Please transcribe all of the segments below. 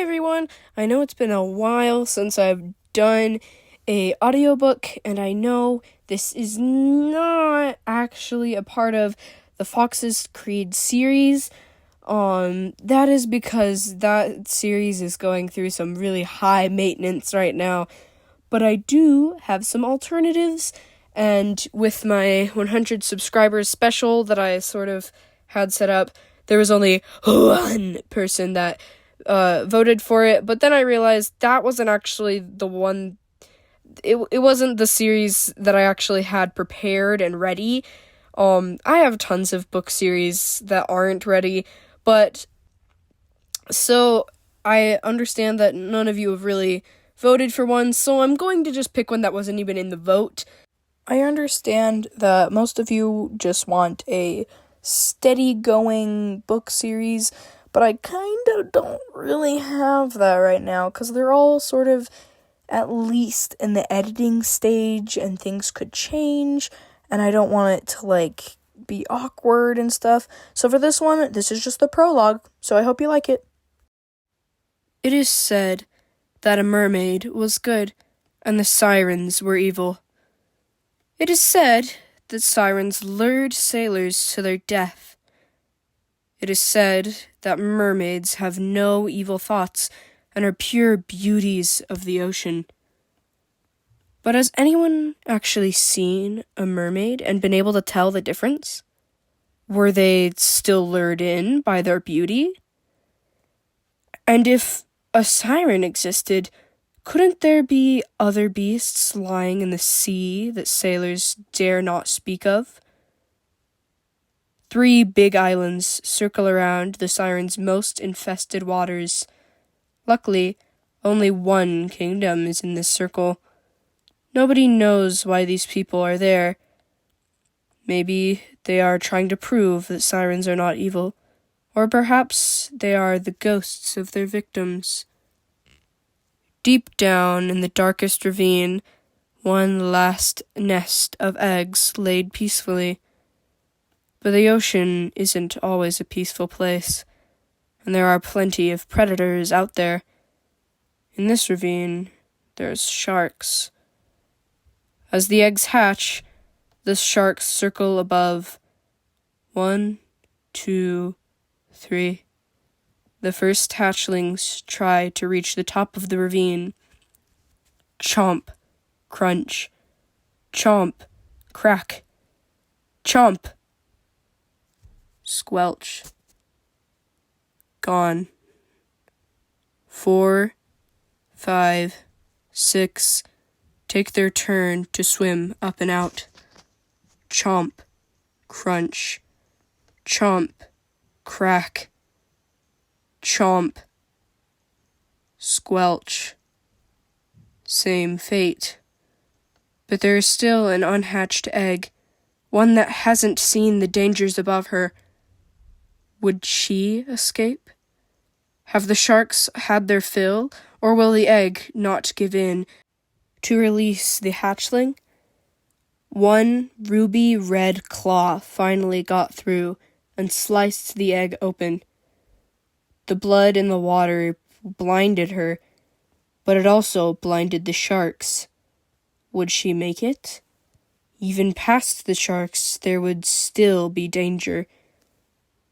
everyone. I know it's been a while since I've done a audiobook, and I know this is not actually a part of the Fox's Creed series. That is because that series is going through some really high maintenance right now. But I do have some alternatives, and with my 100 subscribers special that I sort of had set up, there was only one person that voted for it, but then I realized that wasn't actually the one. It wasn't the series that I actually had prepared and ready. I have tons of book series that aren't ready, but so I understand that none of you have really voted for one, so I'm going to just pick one that wasn't even in the vote. I understand that most of you just want a steady-going book series, but I kind of don't really have that right now, because they're all sort of at least in the editing stage, and things could change, and I don't want it to, be awkward and stuff. So for this one, this is just the prologue, so I hope you like it. It is said that a mermaid was good, and the sirens were evil. It is said that sirens lured sailors to their death. It is said that mermaids have no evil thoughts and are pure beauties of the ocean. But has anyone actually seen a mermaid and been able to tell the difference? Were they still lured in by their beauty? And if a siren existed, couldn't there be other beasts lying in the sea that sailors dare not speak of? 3 big islands circle around the siren's most infested waters. Luckily, only one kingdom is in this circle. Nobody knows why these people are there. Maybe they are trying to prove that sirens are not evil, or perhaps they are the ghosts of their victims. Deep down in the darkest ravine, one last nest of eggs laid peacefully. But the ocean isn't always a peaceful place, and there are plenty of predators out there. In this ravine, there's sharks. As the eggs hatch, the sharks circle above. 1, 2, 3. The first hatchlings try to reach the top of the ravine. Chomp, crunch, chomp, crack, chomp, squelch. Gone. 4, 5, 6 take their turn to swim up and out. Chomp, crunch, chomp, crack, chomp, squelch. Same fate. But there is still an unhatched egg, one that hasn't seen the dangers above her. Would she escape? Have the sharks had their fill, or will the egg not give in to release the hatchling? One ruby red claw finally got through and sliced the egg open. The blood in the water blinded her, but it also blinded the sharks. Would she make it? Even past the sharks, there would still be danger.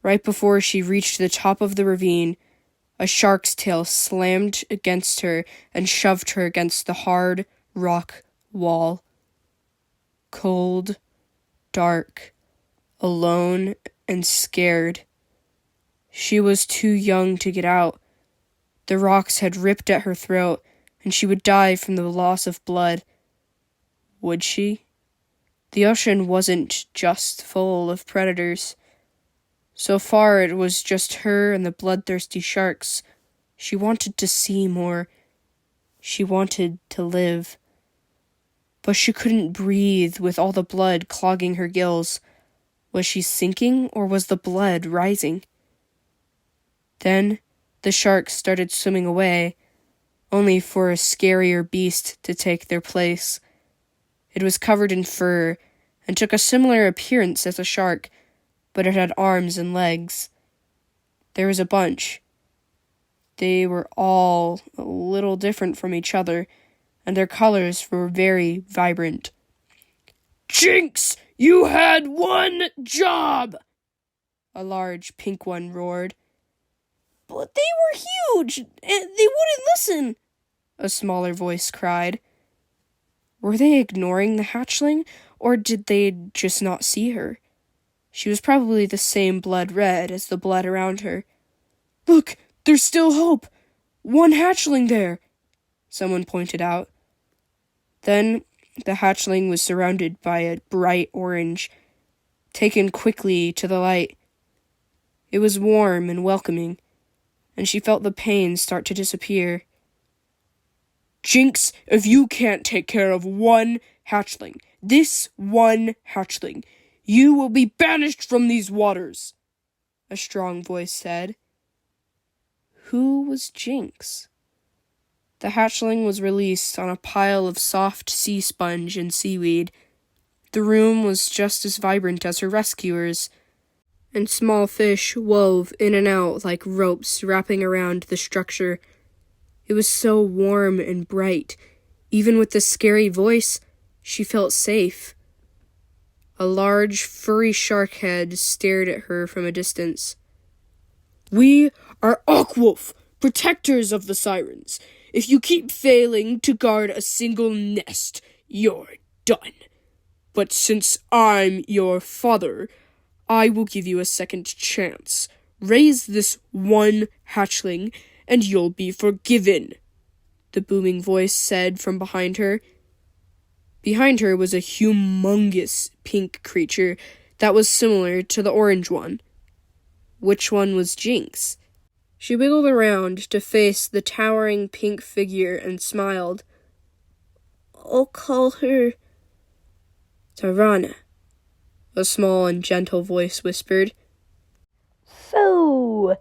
Right before she reached the top of the ravine, a shark's tail slammed against her and shoved her against the hard rock wall. Cold, dark, alone, and scared. She was too young to get out. The rocks had ripped at her throat, and she would die from the loss of blood. Would she? The ocean wasn't just full of predators. So far, it was just her and the bloodthirsty sharks. She wanted to see more. She wanted to live. But she couldn't breathe with all the blood clogging her gills. Was she sinking, or was the blood rising? Then the sharks started swimming away, only for a scarier beast to take their place. It was covered in fur and took a similar appearance as a shark, but it had arms and legs. There was a bunch. They were all a little different from each other, and their colors were very vibrant. "Jinx, you had one job!" a large pink one roared. "But they were huge, and they wouldn't listen," a smaller voice cried. Were they ignoring the hatchling, or did they just not see her? She was probably the same blood red as the blood around her. "Look, there's still hope! One hatchling there!" someone pointed out. Then the hatchling was surrounded by a bright orange, taken quickly to the light. It was warm and welcoming, and she felt the pain start to disappear. "Jinx, if you can't take care of one hatchling, this one hatchling, you will be banished from these waters," a strong voice said. Who was Jinx? The hatchling was released on a pile of soft sea sponge and seaweed. The room was just as vibrant as her rescuers, and small fish wove in and out like ropes wrapping around the structure. It was so warm and bright. Even with the scary voice, she felt safe. A large, furry shark head stared at her from a distance. "We are Aquawolf, protectors of the Sirens. If you keep failing to guard a single nest, you're done. But since I'm your father, I will give you a second chance. Raise this one hatchling, and you'll be forgiven," the booming voice said from behind her. Behind her was a humongous pink creature that was similar to the orange one. Which one was Jinx? She wiggled around to face the towering pink figure and smiled. "I'll call her Tarana," a small and gentle voice whispered. So,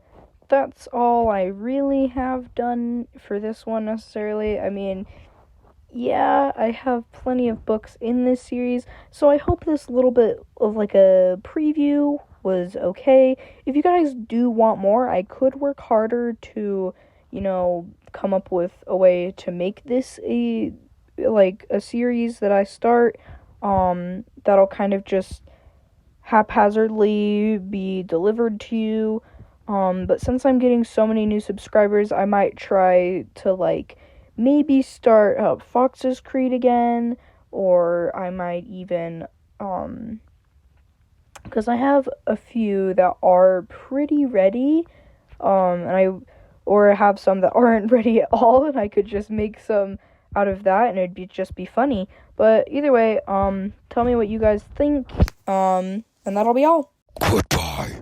that's all I really have done for this one necessarily. I mean, yeah, I have plenty of books in this series, so I hope this little bit of like a preview was okay. If you guys do want more, I could work harder to, come up with a way to make this a series that I start, that'll kind of just haphazardly be delivered to you. But since I'm getting so many new subscribers, I might try to maybe start Fox's Creed again, or I might even because I have a few that are pretty ready, or have some that aren't ready at all, and I could just make some out of that, and it'd just be funny. But either way, tell me what you guys think, and that'll be all. Goodbye.